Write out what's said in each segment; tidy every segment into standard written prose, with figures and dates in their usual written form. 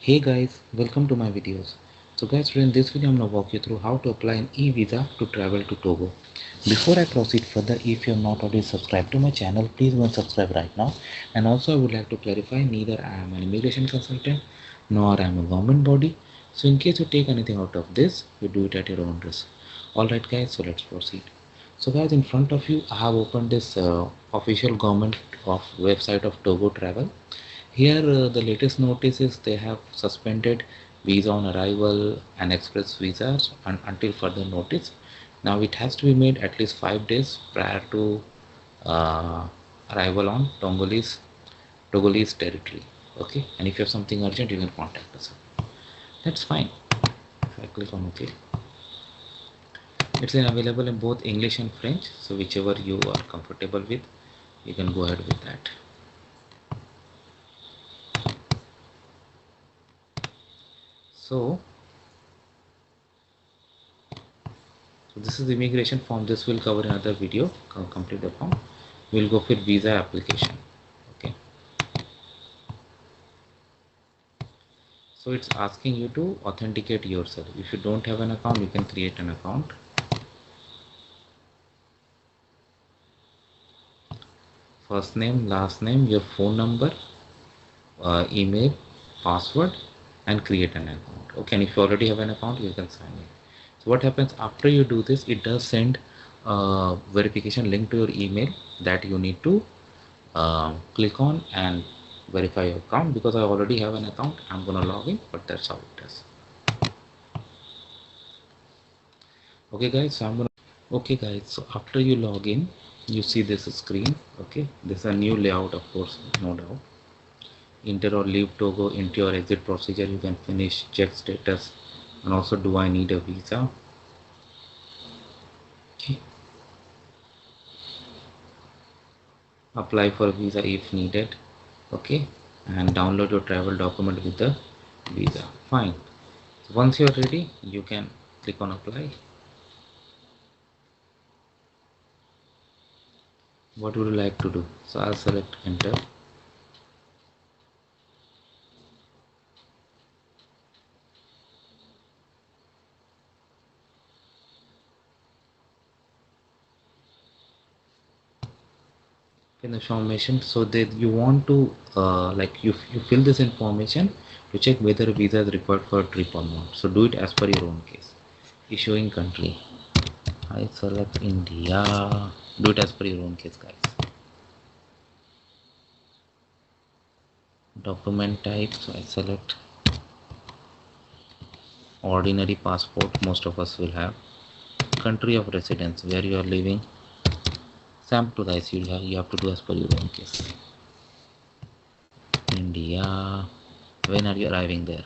Hey guys, welcome to my videos. So guys, today in this video I'm gonna walk you through how to apply an e-visa to travel to Togo. Before I proceed further, if you have not already subscribed to my channel, please go and subscribe right now. And also I would like to clarify, neither I am an immigration consultant nor I am a government body. So in case you take anything out of this, you do it at your own risk. Alright guys, so let's proceed. So guys, in front of you I have opened this official government of website of Togo Travel. Here, the latest notice is they have suspended visa on arrival and express visas until further notice. Now, it has to be made at least 5 days prior to uh, arrival on Togolese territory. Okay, and if you have something urgent, you can contact us. That's fine. If I click on OK, it's available in both English and French. So, whichever you are comfortable with, you can go ahead with that. So, So this is the immigration form. This will cover another video. Complete the form. We'll go for visa application. Okay. So it's asking you to authenticate yourself. If you don't have an account, you can create an account. First name, last name, your phone number, email, password, and create an account. Okay. And if you already have an account, you can sign in. So what happens after you do this? It does send a verification link to your email that you need to click on and verify your account. Because I already have an account, I'm gonna log in, but that's how it is. Okay guys, so after you log in, you see this screen. Okay, this is a new layout, of course, no doubt. Enter or leave Togo, into your exit procedure, you can finish, check status, and also do I need a visa. Okay, apply for a visa if needed. Okay, and download your travel document with the visa. Fine. So once you're ready, you can click on apply. What would you like to do? So I'll select enter. In the information, so that you want to like you fill this information to check whether a visa is required for a trip or not. So do it as per your own case. Issuing country, I select India. Do it as per your own case guys. Document type, so I select ordinary passport, most of us will have. Country of residence, where you are living. Sample guys, you have to do as per your own case. India. When are you arriving there?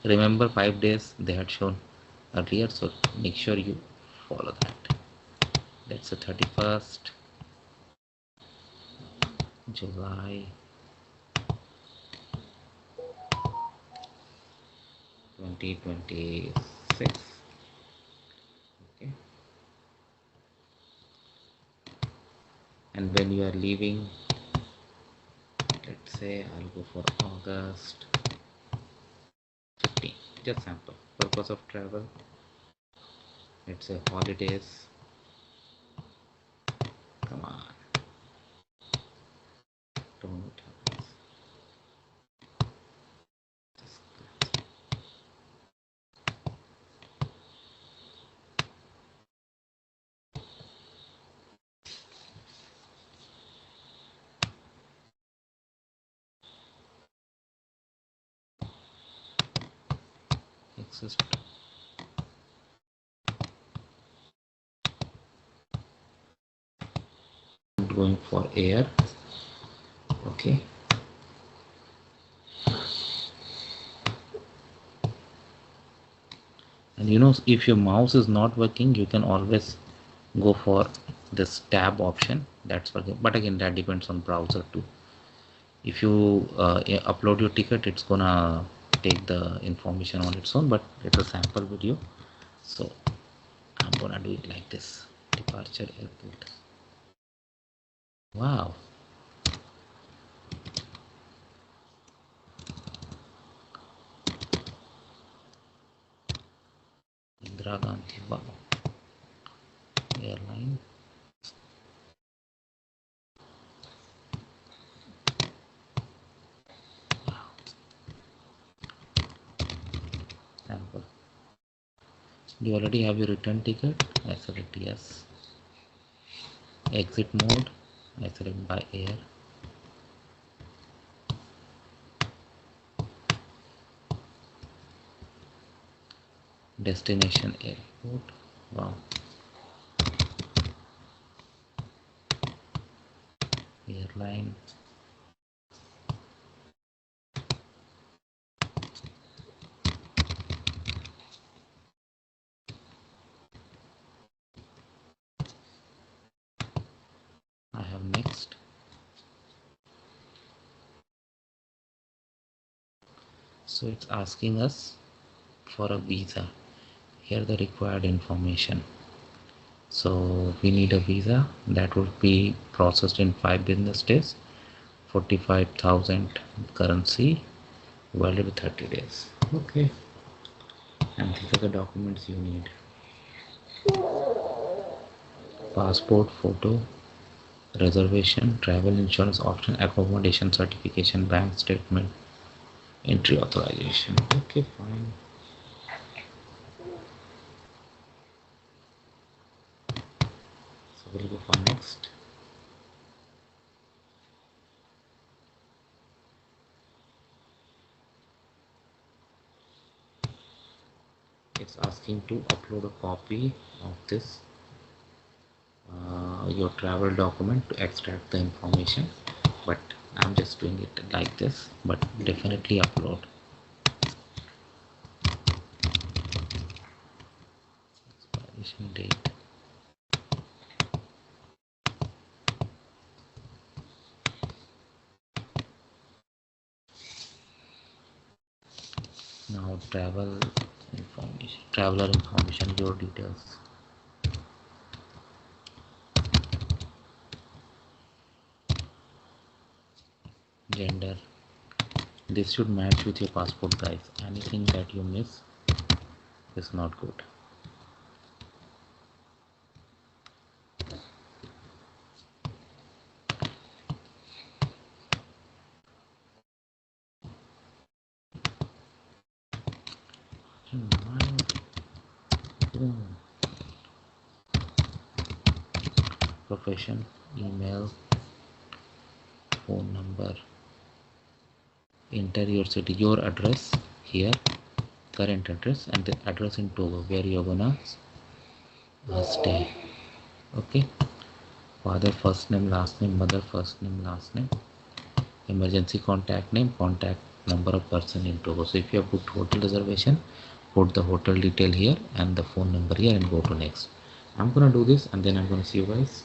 Remember 5 days they had shown earlier, so make sure you follow that. That's the 31st July 2026. Okay, and when you are leaving, let's say I'll go for August 15. Just sample purpose of travel. Let's say holidays. Come on, don't have this. Exist. Going for air. Okay, and if your mouse is not working, you can always go for this tab option. That's working, but again that depends on browser too. If you upload your ticket, it's gonna take the information on its own, but it's a sample video, so I'm gonna do it like this. Departure airport. Wow, Indira Gandhi airline. Sample. Do you already have your return ticket? I select yes. Exit mode, I select by air. Destination airport. Wow. Airline. I have next. So it's asking us for a visa. Here the required information. So we need a visa that would be processed in 5 business days, 45,000 currency, valid with 30 days. Okay. And these are the documents you need: passport photo, reservation, travel insurance option, accommodation certification, bank statement, entry authorization. Okay, fine. So we'll go for next. It's asking to upload a copy of this your travel document to extract the information, but I'm just doing it like this, but definitely upload. Expiration date. Now traveler information, your details. Gender. This should match with your passport, guys. Anything that you miss is not good. Profession, email, phone number. Enter your city, your address here, current address, and the address in Togo where you're gonna stay. Okay. Father first name, last name, mother first name, last name, emergency contact name, contact number of person in Togo. So if you have booked hotel reservation, put the hotel detail here and the phone number here and go to next. I'm gonna do this and then I'm gonna see you guys.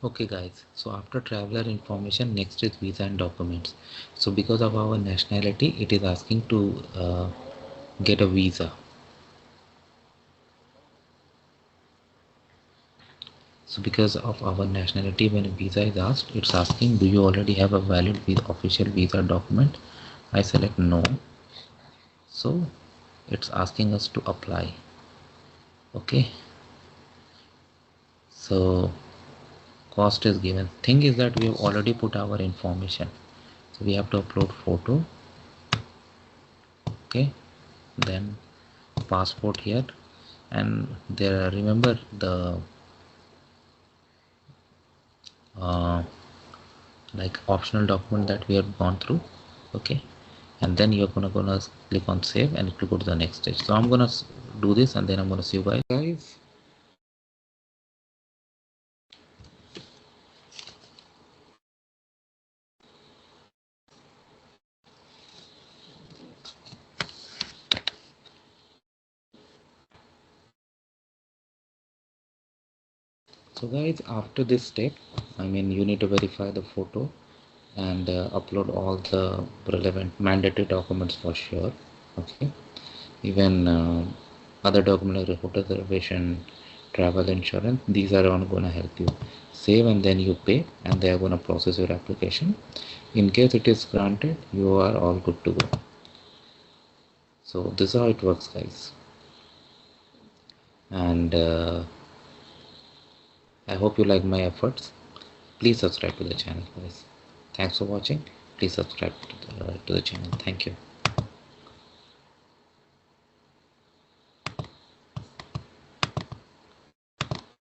Okay guys, so after traveler information, next is visa and documents. So because of our nationality, it is asking to get a visa. So because of our nationality, when a visa is asked, it's asking, do you already have a valid official visa document? I select no. So it's asking us to apply. Okay. So cost is given. Thing is that we have already put our information. So we have to upload photo. Okay. Then passport here. And there, remember the like optional document that we have gone through. Okay, and then you're gonna click on save and it will go to the next stage. So I'm gonna do this and then I'm gonna see you guys. So guys, after this step, I mean, you need to verify the photo and upload all the relevant mandatory documents for sure. Okay, even other document like hotel reservation, travel insurance. These are gonna help you save, and then you pay, and they are gonna process your application. In case it is granted, you are all good to go. So this is how it works, guys. And I hope you like my efforts. Please subscribe to the channel, guys. Thanks for watching. Please subscribe to the channel. Thank you.